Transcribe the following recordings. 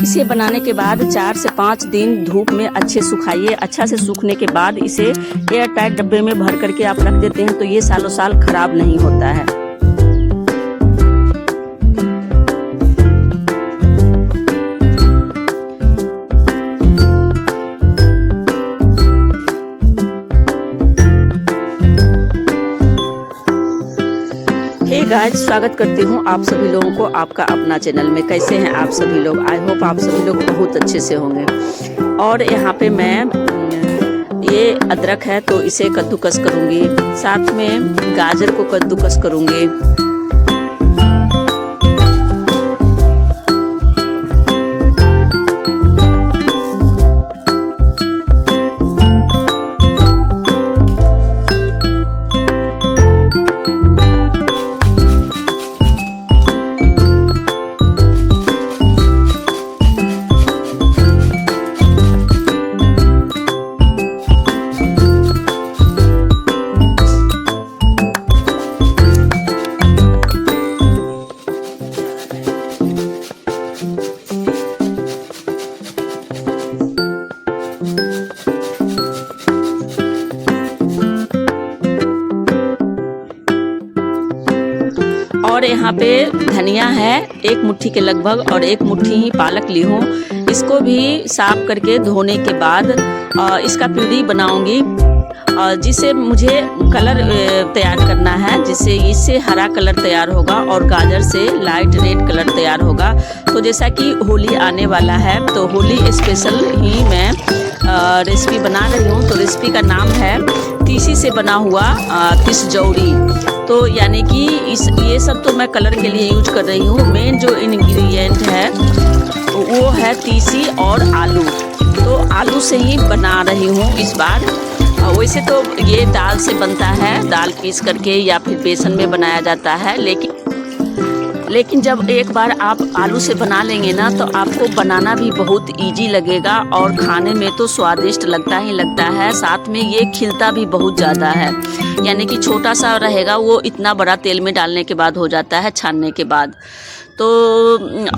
इसे बनाने के बाद 4 से 5 दिन धूप में अच्छे सुखाइए। अच्छा से सूखने के बाद इसे एयर टाइट डब्बे में भर करके आप रख देते हैं तो ये सालों साल खराब नहीं होता है। हे गाइस, स्वागत करती हूँ आप सभी लोगों को आपका अपना चैनल में। कैसे हैं आप सभी लोग? आई होप आप सभी लोग बहुत अच्छे से होंगे। और यहाँ पे मैं ये अदरक है तो इसे कद्दूकस करूँगी, साथ में गाजर को कद्दूकस करूँगी। और यहाँ पे धनिया है 1 मुट्ठी के लगभग, और 1 मुट्ठी ही पालक ली हूँ। इसको भी साफ करके धोने के बाद इसका प्यूरी बनाऊंगी, जिसे मुझे कलर तैयार करना है, जिससे इससे हरा कलर तैयार होगा और गाजर से लाइट रेड कलर तैयार होगा। तो जैसा कि होली आने वाला है तो होली स्पेशल ही मैं रेसिपी बना रही हूँ। तो रेसिपी का नाम है तीसी से बना हुआ तिसजौरी। तो यानी कि ये सब तो मैं कलर के लिए यूज कर रही हूँ। मेन जो इंग्रेडिएंट है वो है तीसी और आलू। तो आलू से ही बना रही हूँ इस बार। वैसे तो ये दाल से बनता है, दाल पीस करके या फिर बेसन में बनाया जाता है, लेकिन जब एक बार आप आलू से बना लेंगे ना तो आपको बनाना भी बहुत इजी लगेगा और खाने में तो स्वादिष्ट लगता ही लगता है। साथ में ये खिलता भी बहुत ज़्यादा है, यानी कि छोटा सा रहेगा वो इतना बड़ा तेल में डालने के बाद हो जाता है, छानने के बाद। तो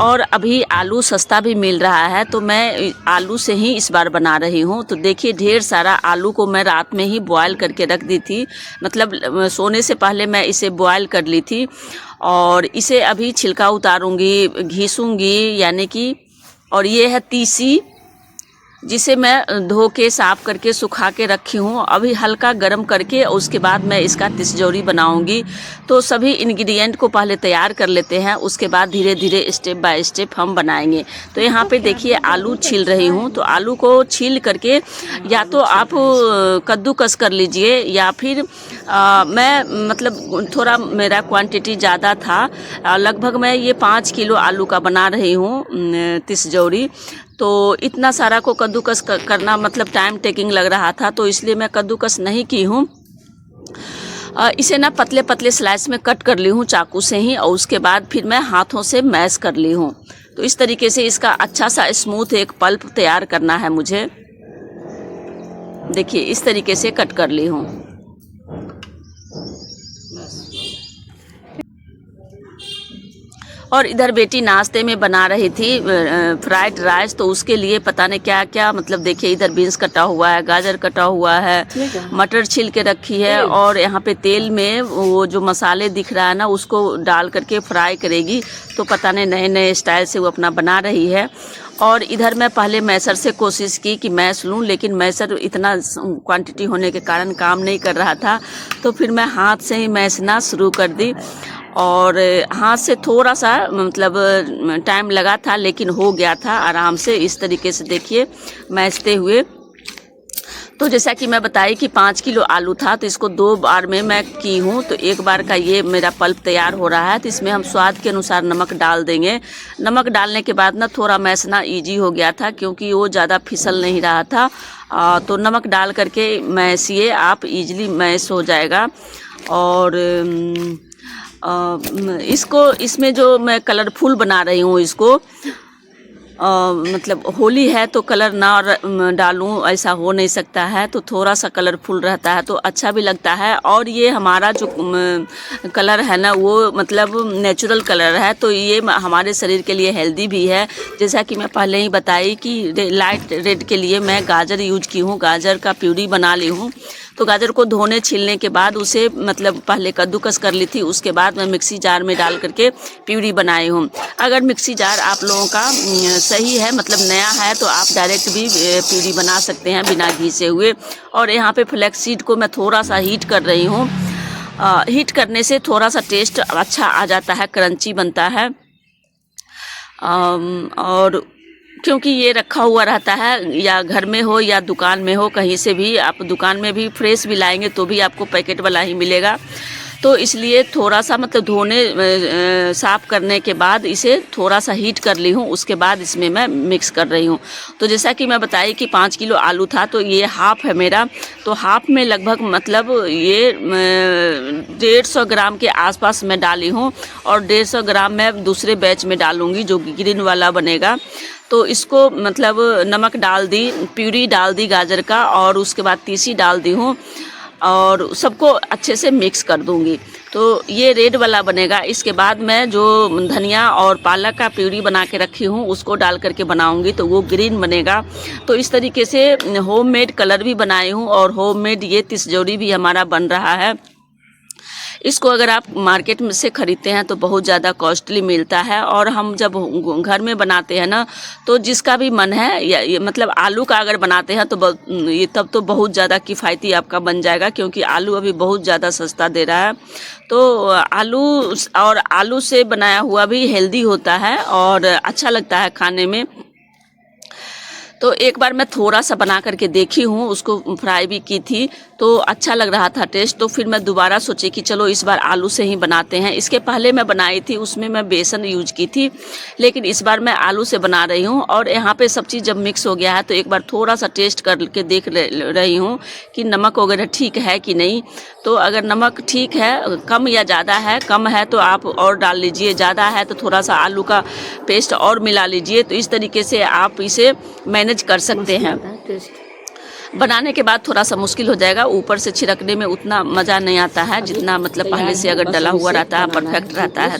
और अभी आलू सस्ता भी मिल रहा है तो मैं आलू से ही इस बार बना रही हूँ। तो देखिए ढेर सारा आलू को मैं रात में ही बॉयल करके रख दी थी, मतलब सोने से पहले मैं इसे बॉयल कर ली थी। और इसे अभी छिलका उतारूंगी, घिसूंगी यानी कि। और ये है तीसी, जिसे मैं धो के साफ करके सुखा के रखी हूँ। अभी हल्का गरम करके उसके बाद मैं इसका तिसजौरी बनाऊंगी। तो सभी इंग्रेडिएंट को पहले तैयार कर लेते हैं, उसके बाद धीरे धीरे स्टेप बाय स्टेप हम बनाएंगे। तो यहाँ पे देखिए आलू छील रही हूँ। तो आलू को छील करके या तो आप कद्दूकस कर लीजिए या फिर मैं मतलब थोड़ा मेरा क्वांटिटी ज़्यादा था, लगभग मैं ये 5 किलो आलू का बना रही हूँ तिसजौरी। तो इतना सारा को कद्दूकस करना मतलब टाइम टेकिंग लग रहा था, तो इसलिए मैं कद्दूकस नहीं की हूँ। इसे ना पतले पतले स्लाइस में कट कर ली हूँ चाकू से ही, और उसके बाद फिर मैं हाथों से मैश कर ली हूँ। तो इस तरीके से इसका अच्छा सा स्मूथ एक पल्प तैयार करना है मुझे। देखिए इस तरीके से कट कर ली हूँ। और इधर बेटी नाश्ते में बना रही थी फ्राइड राइस, तो उसके लिए पता नहीं क्या क्या, मतलब देखिए इधर बीन्स कटा हुआ है, गाजर कटा हुआ है, मटर छील के रखी है, और यहाँ पे तेल में वो जो मसाले दिख रहा है ना उसको डाल करके फ्राई करेगी। तो पता नहीं नए नए स्टाइल से वो अपना बना रही है। और इधर मैं पहले मैसर से कोशिश की कि मैश लूँ, लेकिन मैसर इतना क्वांटिटी होने के कारण काम नहीं कर रहा था। तो फिर मैं हाथ से ही मैशना शुरू कर दी, और हाथ से थोड़ा सा मतलब टाइम लगा था, लेकिन हो गया था आराम से। इस तरीके से देखिए मैशते हुए। तो जैसा कि मैं बताई कि 5 किलो आलू था, तो इसको 2 बार में मैं की हूँ। तो एक बार का ये मेरा पल्प तैयार हो रहा है। तो इसमें हम स्वाद के अनुसार नमक डाल देंगे। नमक डालने के बाद ना थोड़ा मैशना ईजी हो गया था, क्योंकि वो ज़्यादा फिसल नहीं रहा था। तो नमक डाल करके मैशिए आप, ईजिली मैश हो जाएगा। और इसको इसमें जो मैं कलरफुल बना रही हूँ इसको, मतलब होली है तो कलर ना डालूं ऐसा हो नहीं सकता है, तो थोड़ा सा कलरफुल रहता है तो अच्छा भी लगता है। और ये हमारा जो कलर है ना वो मतलब नेचुरल कलर है, तो ये हमारे शरीर के लिए हेल्दी भी है। जैसा कि मैं पहले ही बताई कि लाइट रेड के लिए मैं गाजर यूज की हूँ, गाजर का प्यूरी बना ली हूँ। तो गाजर को धोने छीलने के बाद उसे मतलब पहले कद्दूकस कर ली थी, उसके बाद मैं मिक्सी जार में डाल करके प्यूरी बनाई हूँ। अगर मिक्सी जार आप लोगों का सही है मतलब नया है तो आप डायरेक्ट भी प्यूरी बना सकते हैं बिना घिसे हुए। और यहाँ पे फ्लैक्स सीड को मैं थोड़ा सा हीट कर रही हूँ। हीट करने से थोड़ा सा टेस्ट अच्छा आ जाता है, क्रंची बनता है। और क्योंकि ये रखा हुआ रहता है, या घर में हो या दुकान में हो, कहीं से भी आप दुकान में भी फ्रेश भी लाएंगे तो भी आपको पैकेट वाला ही मिलेगा। तो इसलिए थोड़ा सा मतलब धोने साफ़ करने के बाद इसे थोड़ा सा हीट कर ली हूँ, उसके बाद इसमें मैं मिक्स कर रही हूँ। तो जैसा कि मैं बताई कि 5 किलो आलू था तो ये हाफ़ है मेरा, तो हाफ़ में लगभग मतलब ये 150 ग्राम के आसपास मैं डाली हूँ। और 150 ग्राम मैं दूसरे बैच में डालूँगी जो ग्रीन वाला बनेगा। तो इसको मतलब नमक डाल दी, प्यूरी डाल दी गाजर का, और उसके बाद तीसी डाल दी हूँ और सबको अच्छे से मिक्स कर दूंगी। तो ये रेड वाला बनेगा। इसके बाद मैं जो धनिया और पालक का प्यूरी बना के रखी हूँ उसको डाल करके बनाऊंगी तो वो ग्रीन बनेगा। तो इस तरीके से होममेड कलर भी बनाई हूँ और होममेड ये तिसजोरी भी हमारा बन रहा है। इसको अगर आप मार्केट में से ख़रीदते हैं तो बहुत ज़्यादा कॉस्टली मिलता है, और हम जब घर में बनाते हैं ना तो जिसका भी मन है या मतलब आलू का अगर बनाते हैं तो ये तब तो बहुत ज़्यादा किफ़ायती आपका बन जाएगा, क्योंकि आलू अभी बहुत ज़्यादा सस्ता दे रहा है। तो आलू से बनाया हुआ भी हेल्दी होता है और अच्छा लगता है खाने में। तो एक बार मैं थोड़ा सा बना करके देखी हूँ, उसको फ्राई भी की थी तो अच्छा लग रहा था टेस्ट। तो फिर मैं दोबारा सोची कि चलो इस बार आलू से ही बनाते हैं। इसके पहले मैं बनाई थी उसमें मैं बेसन यूज की थी, लेकिन इस बार मैं आलू से बना रही हूँ। और यहाँ पे सब चीज़ जब मिक्स हो गया है तो एक बार थोड़ा सा टेस्ट करके देख रही हूँ कि नमक वगैरह ठीक है कि नहीं। तो अगर नमक ठीक है, कम या ज़्यादा है, कम है तो आप और डाल लीजिए, ज़्यादा है तो थोड़ा सा आलू का पेस्ट और मिला लीजिए। तो इस तरीके से आप इसे मैनेज कर सकते हैं। बनाने के बाद थोड़ा सा मुश्किल हो जाएगा, ऊपर से छिड़कने में उतना मज़ा नहीं आता है जितना मतलब पहले से अगर डला हुआ रहता है, परफेक्ट रहता है।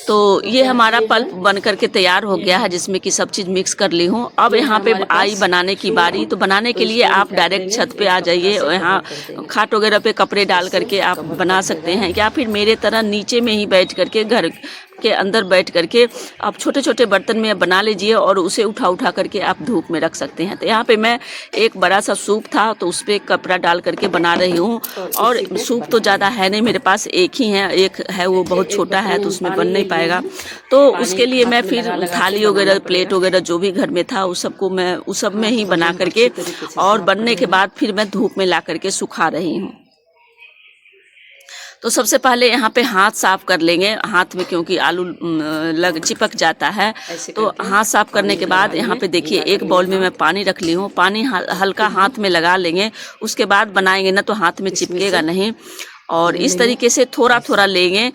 तो ये हमारा पल्प बन करके तैयार हो गया है, जिसमें कि सब चीज़ मिक्स कर ली हूँ। अब यहाँ पे आई बनाने की बारी। तो बनाने के लिए आप डायरेक्ट छत पे आ जाइए, यहाँ खाट वगैरह पे कपड़े डाल करके आप बना सकते हैं, या फिर मेरे तरह नीचे में ही बैठ करके घर के अंदर बैठ करके आप छोटे छोटे बर्तन में बना लीजिए और उसे उठा करके आप धूप में रख सकते हैं। तो यहाँ पे मैं एक बड़ा सा सूप था तो उस पर कपड़ा डाल करके बना रही हूँ। और सूप तो ज़्यादा है नहीं मेरे पास, एक ही है, एक है वो बहुत छोटा है तो उसमें बन नहीं पाएगा। तो उसके लिए मैं फिर थाली वगैरह प्लेट वगैरह जो भी घर में था उस सबको मैं उस सब में ही बना करके, और बनने के बाद फिर मैं धूप में ला करके सुखा रही हूँ। तो सबसे पहले यहाँ पे हाथ साफ कर लेंगे, हाथ में क्योंकि आलू चिपक जाता है। तो हाथ साफ करने के बाद यहाँ पे देखिए एक बाउल में मैं पानी रख ली हूँ, पानी हल्का हाथ में लगा लेंगे, उसके बाद बनाएंगे ना तो हाथ में चिपकेगा नहीं। और इस तरीके से थोड़ा थोड़ा लेंगे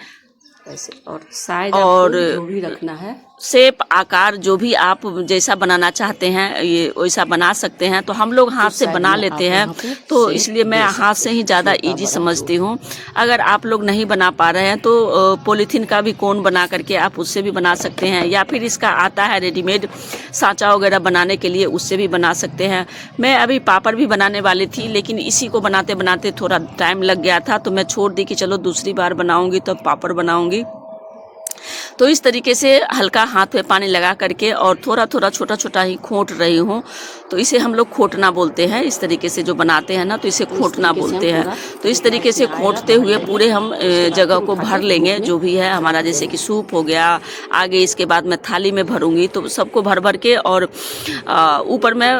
ऐसे, और साइज और जो भी रखना है, शेप आकार जो भी आप जैसा बनाना चाहते हैं ये वैसा बना सकते हैं। तो हम लोग हाथ से बना लेते हैं तो इसलिए मैं हाथ से ही ज़्यादा इजी समझती हूँ। अगर आप लोग नहीं बना पा रहे हैं तो पॉलीथीन का भी कोन बना करके आप उससे भी बना सकते हैं, या फिर इसका आता है रेडीमेड सांचा वगैरह बनाने के लिए, उससे भी बना सकते हैं। मैं अभी पापड़ भी बनाने वाली थी लेकिन इसी को बनाते बनाते थोड़ा टाइम लग गया था तो मैं छोड़ दी कि चलो दूसरी बार बनाऊँगी तो पापड़ बनाऊँगी। तो इस तरीके से हल्का हाथ में पानी लगा करके और थोड़ा थोड़ा छोटा छोटा ही खोट रही हूँ। तो इसे हम लोग खोटना बोलते हैं, इस तरीके से जो बनाते हैं ना तो इसे खोटना बोलते हैं। तो इस तरीके से खोटते हुए पूरे हम जगह को भर लेंगे जो भी है हमारा, जैसे कि सूप हो गया, आगे इसके बाद मैं थाली में भरूंगी तो सबको भर भर के और ऊपर मैं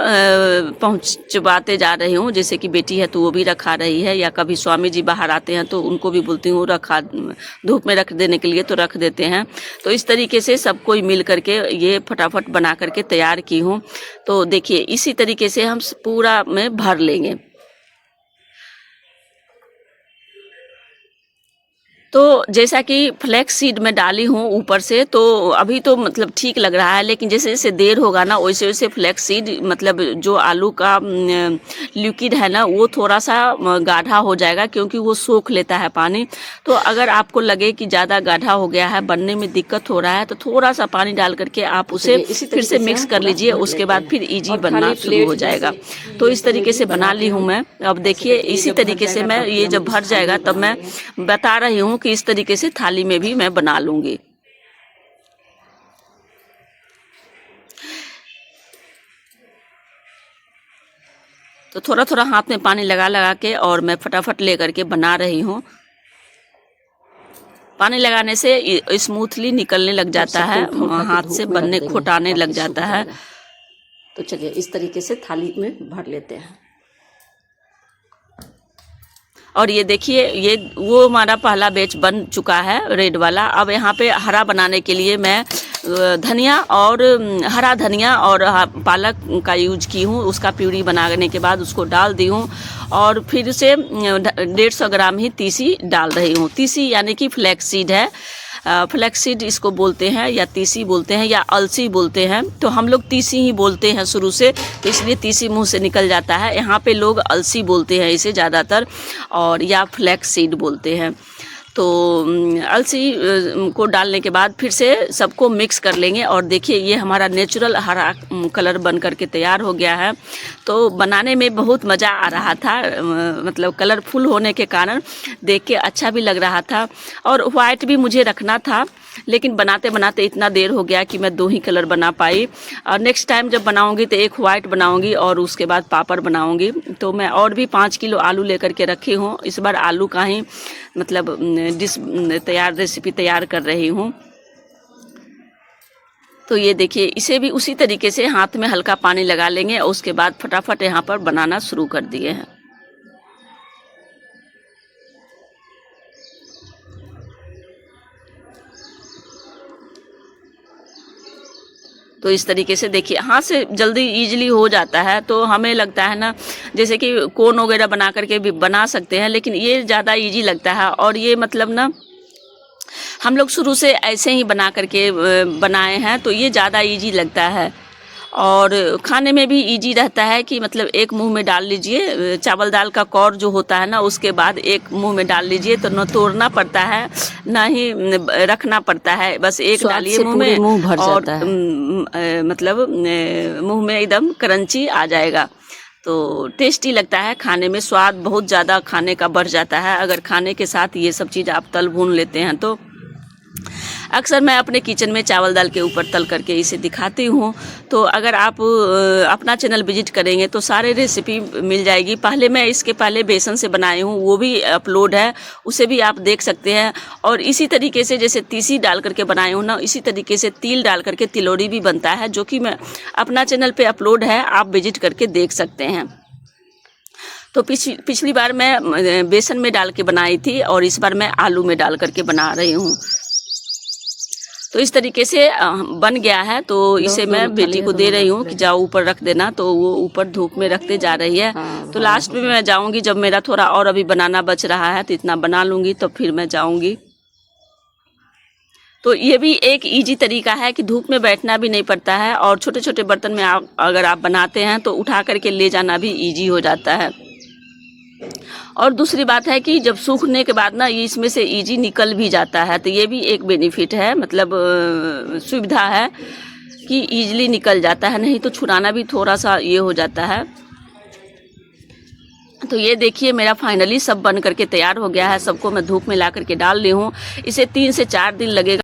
पहुँचवाते जा रही हूँ। जैसे कि बेटी है तो वो भी रखा रही है, या कभी स्वामी जी बाहर आते हैं तो उनको भी बोलती हूँ रखा धूप में रख देने के लिए तो रख देते हैं। तो इस तरीके से सब कोई मिल करके ये फटाफट बना करके तैयार की हूँ। तो देखिए इसी तरीके से हम पूरा में भर लेंगे। तो जैसा कि फ्लैक्स सीड में डाली हूँ ऊपर से, तो अभी तो मतलब ठीक लग रहा है, लेकिन जैसे जैसे देर होगा ना वैसे वैसे फ्लैक्स सीड मतलब जो आलू का लिक्विड है ना वो थोड़ा सा गाढ़ा हो जाएगा, क्योंकि वो सोख लेता है पानी। तो अगर आपको लगे कि ज़्यादा गाढ़ा हो गया है, बनने में दिक्कत हो रहा है, तो थोड़ा सा पानी डाल करके आप उसे फिर से मिक्स कर लीजिए, उसके बाद फिर ईजी बनना शुरू हो जाएगा। तो इस तरीके से बना ली हूँ मैं। अब देखिए इसी तरीके से मैं, ये जब भर जाएगा तब मैं बता रही हूँ कि इस तरीके से थाली में भी मैं बना लूँगी। तो थोड़ा थोड़ा हाथ में पानी लगा लगा के और मैं फटाफट ले करके बना रही हूँ। पानी लगाने से स्मूथली निकलने लग जाता है, हाथ से बनने खोटाने लग जाता है। तो चलिए इस तरीके से थाली में भर लेते हैं। और ये देखिए ये वो हमारा पहला बैच बन चुका है रेड वाला। अब यहाँ पे हरा बनाने के लिए मैं धनिया और हरा धनिया और पालक का यूज की हूँ। उसका प्यूरी बनाने के बाद उसको डाल दी हूँ और फिर से 150 ग्राम ही तीसी डाल रही हूँ। तीसी यानी कि फ्लैक्स सीड है, फ्लैक्स सीड इसको बोलते हैं, या तीसी बोलते हैं, या अलसी बोलते हैं। तो हम लोग तीसी ही बोलते हैं शुरू से, तो इसलिए तीसी मुंह से निकल जाता है। यहाँ पे लोग अलसी बोलते हैं इसे ज़्यादातर, और या फ्लैक्स सीड बोलते हैं। तो अलसी को डालने के बाद फिर से सबको मिक्स कर लेंगे। और देखिए ये हमारा नेचुरल हरा कलर बन करके तैयार हो गया है। तो बनाने में बहुत मज़ा आ रहा था, मतलब कलरफुल होने के कारण देख के अच्छा भी लग रहा था। और वाइट भी मुझे रखना था, लेकिन बनाते बनाते इतना देर हो गया कि मैं 2 ही कलर बना पाई। और नेक्स्ट टाइम जब बनाऊंगी तो एक वाइट बनाऊंगी और उसके बाद पापड़ बनाऊंगी। तो मैं और भी 5 किलो आलू लेकर के रखी हूँ। इस बार आलू का ही मतलब रेसिपी तैयार कर रही हूँ। तो ये देखिए इसे भी उसी तरीके से हाथ में हल्का पानी लगा लेंगे और उसके बाद फटाफट यहाँ पर बनाना शुरू कर दिए हैं। तो इस तरीके से देखिए हाथ से जल्दी इजीली हो जाता है। तो हमें लगता है ना जैसे कि कोन वगैरह बना करके भी बना सकते हैं, लेकिन ये ज़्यादा इजी लगता है। और ये मतलब ना हम लोग शुरू से ऐसे ही बना करके बनाए हैं, तो ये ज़्यादा इजी लगता है और खाने में भी इजी रहता है। कि मतलब एक मुंह में डाल लीजिए, चावल दाल का कौर जो होता है ना उसके बाद एक मुंह में डाल लीजिए, तो न तोड़ना पड़ता है ना ही रखना पड़ता है, बस एक डालिए मुंह में मुंह भर और जाता है। मतलब मुंह में एकदम क्रंची आ जाएगा। तो टेस्टी लगता है खाने में, स्वाद बहुत ज़्यादा खाने का बढ़ जाता है अगर खाने के साथ ये सब चीज़ आप तल भून लेते हैं। तो अक्सर मैं अपने किचन में चावल दाल के ऊपर तल करके इसे दिखाती हूँ। तो अगर आप अपना चैनल विजिट करेंगे तो सारे रेसिपी मिल जाएगी। पहले मैं इसके पहले बेसन से बनाई हूँ, वो भी अपलोड है, उसे भी आप देख सकते हैं। और इसी तरीके से जैसे तीसी डाल करके बनाई हूँ ना, इसी तरीके से तिल डाल करके तिलौरी भी बनता है, जो कि मैं अपना चैनल पर अपलोड है, आप विजिट करके देख सकते हैं। तो पिछली बार मैं बेसन में डाल के बनाई थी और इस बार मैं आलू में डाल करके बना रही हूँ। तो इस तरीके से बन गया है। तो इसे मैं बेटी को दे रही हूँ कि जाओ ऊपर रख देना, तो वो ऊपर धूप में रखते जा रही है। तो लास्ट में मैं जाऊँगी जब मेरा थोड़ा और अभी बनाना बच रहा है, तो इतना बना लूँगी तो फिर मैं जाऊँगी। तो ये भी एक इजी तरीका है कि धूप में बैठना भी नहीं पड़ता है और छोटे छोटे बर्तन में अगर आप बनाते हैं तो उठा करके ले जाना भी इजी हो जाता है। और दूसरी बात है कि जब सूखने के बाद ना ये इसमें से इजी निकल भी जाता है, तो ये भी एक बेनिफिट है, मतलब सुविधा है कि इजीली निकल जाता है, नहीं तो छुड़ाना भी थोड़ा सा ये हो जाता है। तो ये देखिए मेरा फाइनली सब बन करके तैयार हो गया है। सबको मैं धूप में ला करके डाल ली हूँ। इसे 3 से 4 दिन लगेगा।